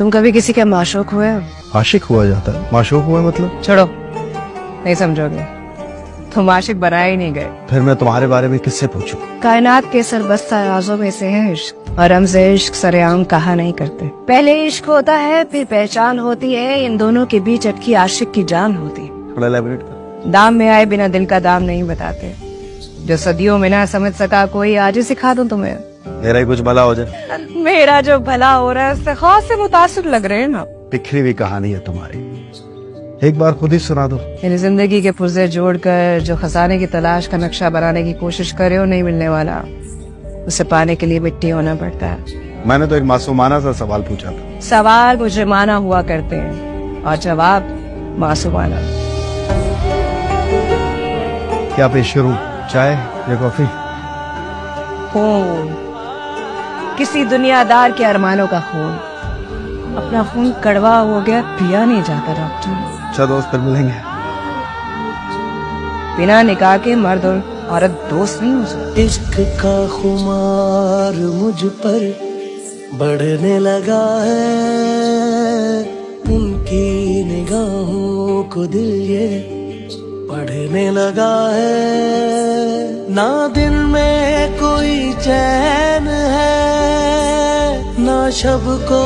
तुम कभी किसी के माशूक हुए हो? आशिक हुआ जाता है, माशूक हुआ मतलब? छोड़ो, नहीं समझोगे। तुम आशिक बनाए ही नहीं गए। फिर मैं तुम्हारे बारे में किससे पूछूं? कायनात के सरबस्ता राजों में से है इश्क, और हमसे इश्क सरेआम कहा नहीं करते। पहले इश्क होता है, फिर पहचान होती है, इन दोनों के बीच अटकी आशिक की जान होती है। थोड़ा एलैबोरेट कर। दाम में आए बिना दिल का दाम नहीं बताते। जो सदियों में ना समझ सका कोई आज ही सिखा दूं तुम्हें। मेरा ही कुछ भला हो जाए। मेरा जो भला हो रहा है उससे खास से मुतासिर लग रहे हैं ना। बिखरी हुई कहानी है तुम्हारी, एक बार खुद ही सुना दो। मेरी जिंदगी के पुर्जे जोड़कर जो खजाने की तलाश का नक्शा बनाने की कोशिश करे हो, नहीं मिलने वाला। उसे पाने के लिए मिट्टी होना पड़ता है। मैंने तो एक मासूमाना सा सवाल पूछा था। सवाल मुजरिमाना हुआ करते हैं और जवाब मासूमाना। क्या पेश करूं, चाय या कॉफी? खून, किसी दुनियादार के अरमानों का खून। अपना खून कड़वा हो गया, पिया नहीं जाता डॉक्टर। अच्छा दोस्त, फिर मिलेंगे। बिना निकाह के मर्द और औरत दोस्त नहीं हो सकते। इश्क का खुमार मुझ पर बढ़ने लगा है, उनकी निगाहों को दिल ये पढ़ने लगा है। ना दिन में कोई चैन है, ना शब को